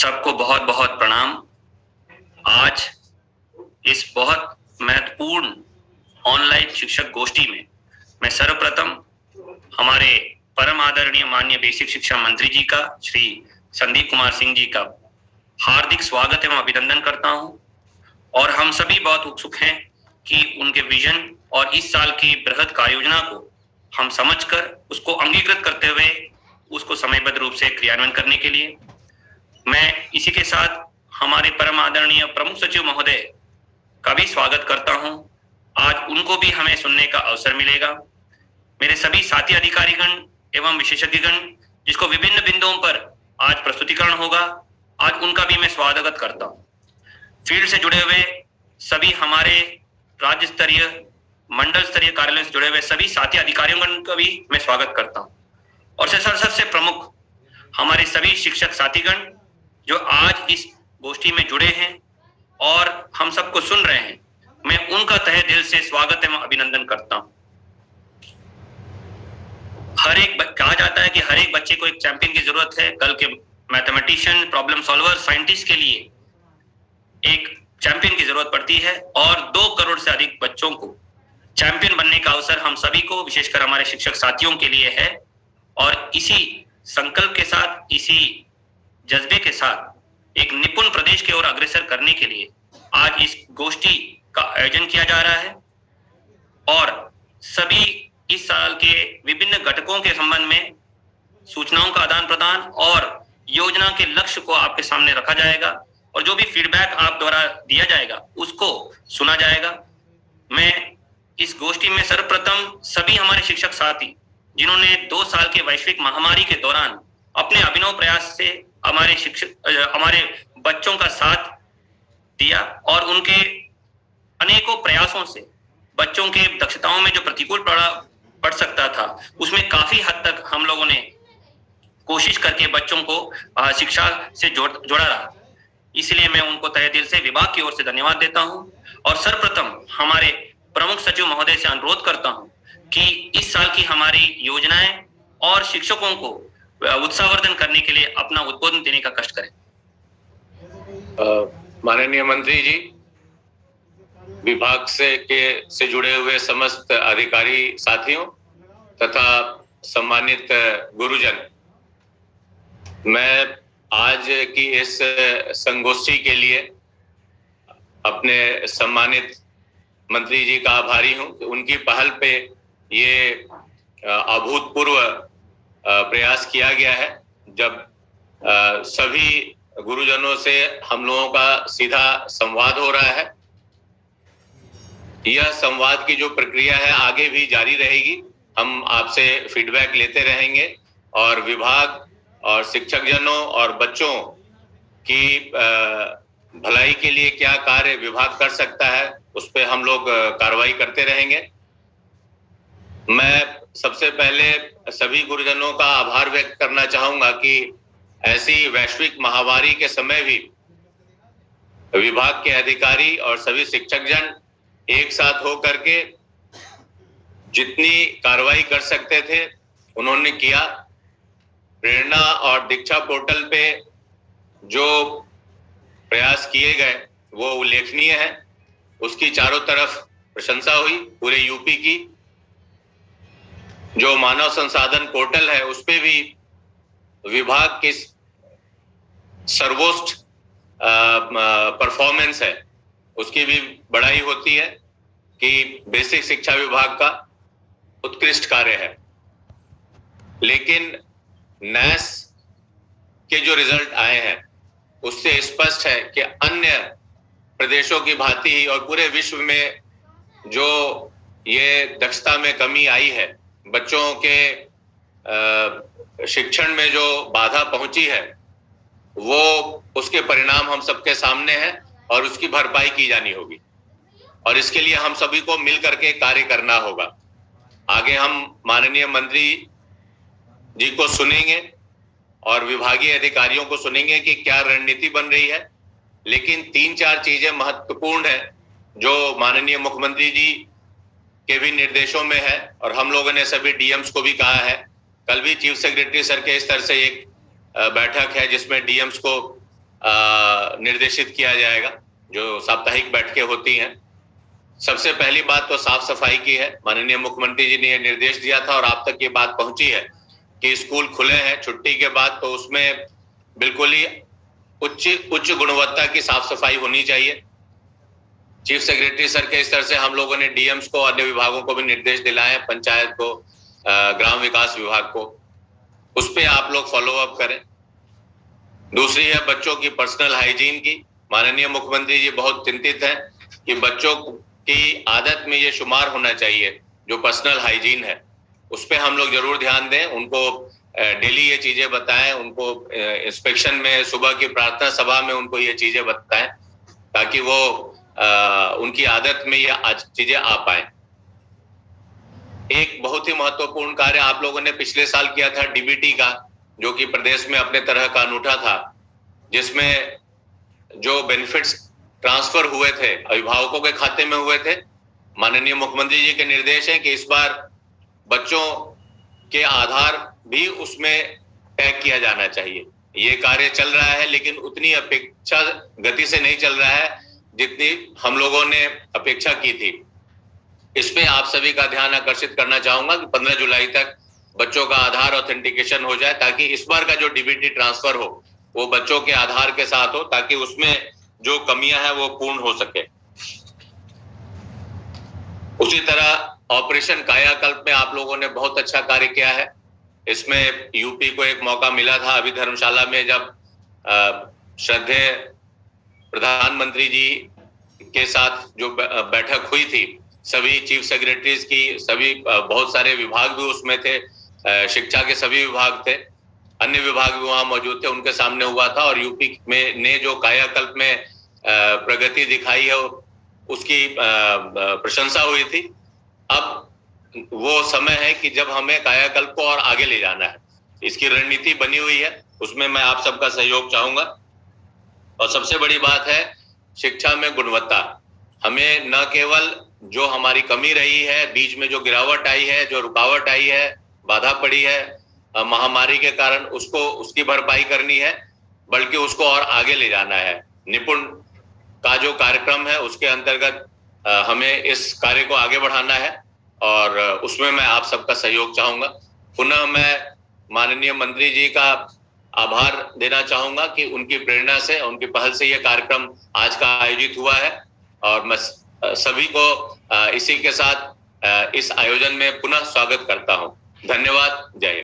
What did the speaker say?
सबको बहुत बहुत प्रणाम। आज इस बहुत महत्वपूर्ण ऑनलाइन शिक्षक गोष्ठी में मैं सर्वप्रथम हमारे परम आदरणीय माननीय बेसिक शिक्षा मंत्री जी का, श्री संदीप कुमार सिंह जी का हार्दिक स्वागत एवं अभिनंदन करता हूं। और हम सभी बहुत उत्सुक हैं कि उनके विजन और इस साल की बृहद कार्य योजना को हम समझकर उसको अंगीकृत करते हुए उसको समयबद्ध रूप से क्रियान्वयन करने के लिए मैं इसी के साथ हमारे परम आदरणीय प्रमुख सचिव महोदय का भी स्वागत करता हूं। आज उनको भी हमें सुनने का अवसर मिलेगा। मेरे सभी साथी अधिकारीगण एवं विशेषज्ञगण जिसको विभिन्न बिंदुओं पर आज प्रस्तुतिकरण होगा, आज उनका भी मैं स्वागत करता हूं। फील्ड से जुड़े हुए सभी हमारे राज्य स्तरीय मंडल स्तरीय कार्यालय से जुड़े हुए सभी साथी अधिकारियों का भी मैं स्वागत करता हूं। और सबसे प्रमुख हमारे सभी शिक्षक साथीगण जो आज इस गोष्ठी में जुड़े हैं और हम सबको सुन रहे हैं, मैं उनका तहे दिल से स्वागत एवं अभिनंदन करता हूं। कहा जाता है कि हर एक बच्चे को एक चैंपियन की जरूरत है। कल के मैथमेटिशियन, प्रॉब्लम सॉल्वर, साइंटिस्ट के लिए एक चैंपियन की जरूरत पड़ती है और 2 करोड़ से अधिक बच्चों को चैंपियन बनने का अवसर हम सभी को, विशेषकर हमारे शिक्षक साथियों के लिए है। और इसी संकल्प के साथ, इसी जज्बे के साथ एक निपुण प्रदेश की ओर अग्रसर करने के लिए आज इस गोष्ठी का आयोजन किया जा रहा है। और सभी इस साल के विभिन्न घटकों के संबंध में सूचनाओं का आदान प्रदान और योजना के लक्ष्य को आपके सामने रखा जाएगा और जो भी फीडबैक आप द्वारा दिया जाएगा उसको सुना जाएगा। मैं इस गोष्ठी में सर्वप्रथम सभी हमारे शिक्षक साथी जिन्होंने 2 साल के वैश्विक महामारी के दौरान अपने अभिनव प्रयास से हमारे बच्चों का साथ दिया और उनके अनेकों प्रयासों से बच्चों के दक्षताओं में जो प्रतिकूल पड़ सकता था, उसमें काफी हद तक हम लोगों ने कोशिश करके बच्चों को शिक्षा से जोड़ा रहा। इसलिए मैं उनको तहे दिल से विभाग की ओर से धन्यवाद देता हूं। और सर्वप्रथम हमारे प्रमुख सचिव महोदय से अनुरोध करता हूं कि इस साल की हमारी योजनाएं और शिक्षकों को उत्साहवर्धन करने के लिए अपना उद्बोधन देने का कष्ट करें। माननीय मंत्री जी, विभाग से जुड़े हुए समस्त अधिकारी साथियों तथा सम्मानित गुरुजन, मैं आज की इस संगोष्ठी के लिए अपने सम्मानित मंत्री जी का आभारी हूं कि उनकी पहल पे ये अभूतपूर्व प्रयास किया गया है। जब सभी गुरुजनों से हम लोगों का सीधा संवाद हो रहा है, यह संवाद की जो प्रक्रिया है आगे भी जारी रहेगी। हम आपसे फीडबैक लेते रहेंगे और विभाग और शिक्षकजनों और बच्चों की भलाई के लिए क्या कार्य विभाग कर सकता है उस पर हम लोग कार्रवाई करते रहेंगे। मैं सबसे पहले सभी गुरुजनों का आभार व्यक्त करना चाहूंगा कि ऐसी वैश्विक महामारी के समय भी विभाग के अधिकारी और सभी शिक्षकजन एक साथ होकर के जितनी कार्रवाई कर सकते थे उन्होंने किया। प्रेरणा और दीक्षा पोर्टल पे जो प्रयास किए गए वो उल्लेखनीय है। उसकी चारों तरफ प्रशंसा हुई पूरे यूपी की। जो मानव संसाधन पोर्टल है उस पे भी विभाग की सर्वोच्च परफॉर्मेंस है, उसकी भी बड़ाई होती है कि बेसिक शिक्षा विभाग का उत्कृष्ट कार्य है। लेकिन नैस के जो रिजल्ट आए हैं उससे स्पष्ट है कि अन्य प्रदेशों की भांति ही और पूरे विश्व में जो ये दक्षता में कमी आई है, बच्चों के शिक्षण में जो बाधा पहुंची है, वो उसके परिणाम हम सबके सामने हैं और उसकी भरपाई की जानी होगी। और इसके लिए हम सभी को मिल करके कार्य करना होगा। आगे हम माननीय मंत्री जी को सुनेंगे और विभागीय अधिकारियों को सुनेंगे कि क्या रणनीति बन रही है। लेकिन 3-4 चीजें महत्वपूर्ण है जो माननीय मुख्यमंत्री जी के भी निर्देशों में है और हम लोगों ने सभी डीएम्स को भी कहा है। कल भी चीफ सेक्रेटरी सर के स्तर से एक बैठक है जिसमें डीएम्स को निर्देशित किया जाएगा, जो साप्ताहिक बैठकें होती हैं। सबसे पहली बात तो साफ सफाई की है। माननीय मुख्यमंत्री जी ने यह निर्देश दिया था और आप तक ये बात पहुंची है कि स्कूल खुले हैं छुट्टी के बाद, तो उसमें बिल्कुल ही उच्च गुणवत्ता की साफ सफाई होनी चाहिए। चीफ सेक्रेटरी सर के स्तर से हम लोगों ने डीएम्स को, अन्य विभागों को भी निर्देश दिलाए हैं, पंचायत को, ग्राम विकास विभाग को, उस पे आप लोग फॉलो अप करें। दूसरी है बच्चों की पर्सनल हाइजीन की। माननीय मुख्यमंत्री जी बहुत चिंतित हैं कि बच्चों की आदत में ये शुमार होना चाहिए जो पर्सनल हाइजीन है, उस पे हम लोग जरूर ध्यान दें। उनको डेली ये चीजें बताएं, उनको इंस्पेक्शन में, सुबह की प्रार्थना सभा में उनको ये चीजें बताएं, ताकि वो उनकी आदत में ये चीजें आ पाए। एक बहुत ही महत्वपूर्ण कार्य आप लोगों ने पिछले साल किया था डीबीटी का, जो कि प्रदेश में अपने तरह का अनूठा था, जिसमें जो बेनिफिट्स ट्रांसफर हुए थे अभिभावकों के खाते में हुए थे। माननीय मुख्यमंत्री जी के निर्देश है कि इस बार बच्चों के आधार भी उसमें टैग किया जाना चाहिए। ये कार्य चल रहा है, लेकिन उतनी अपेक्षा गति से नहीं चल रहा है जितनी हम लोगों ने अपेक्षा की थी। इस पे आप सभी का ध्यान आकर्षित करना चाहूंगा कि 15 जुलाई तक बच्चों का आधार ऑथेंटिकेशन हो जाए, ताकि इस बार का जो डीबीटी ट्रांसफर हो वो बच्चों के आधार के साथ हो, ताकि उसमें जो कमियां हैं वो पूर्ण हो सके। उसी तरह ऑपरेशन कायाकल्प में आप लोगों ने बहुत अच्छा कार्य किया है। इसमें यूपी को एक मौका मिला था अभी धर्मशाला में, जब श्रद्धेय प्रधानमंत्री जी के साथ जो बैठक हुई थी, सभी चीफ सेक्रेटरीज की, सभी बहुत सारे विभाग भी उसमें थे, शिक्षा के सभी विभाग थे, अन्य विभाग भी वहां मौजूद थे, उनके सामने हुआ था। और यूपी में ने जो कायाकल्प में प्रगति दिखाई है उसकी प्रशंसा हुई थी। अब वो समय है कि जब हमें कायाकल्प को और आगे ले जाना है। इसकी रणनीति बनी हुई है, उसमें मैं आप सबका सहयोग चाहूंगा। और सबसे बड़ी बात है शिक्षा में गुणवत्ता। हमें न केवल जो हमारी कमी रही है, बीच में जो गिरावट आई है, जो रुकावट आई है, बाधा पड़ी है महामारी के कारण, उसकी भरपाई करनी है, बल्कि उसको और आगे ले जाना है। निपुण का जो कार्यक्रम है उसके अंतर्गत हमें इस कार्य को आगे बढ़ाना है, और उसमें मैं आप सबका सहयोग चाहूंगा। पुनः मैं माननीय मंत्री जी का आभार देना चाहूंगा कि उनकी प्रेरणा से, उनकी पहल से यह कार्यक्रम आज का आयोजित हुआ है, और मैं सभी को इसी के साथ इस आयोजन में पुनः स्वागत करता हूं। धन्यवाद। जय हिंद।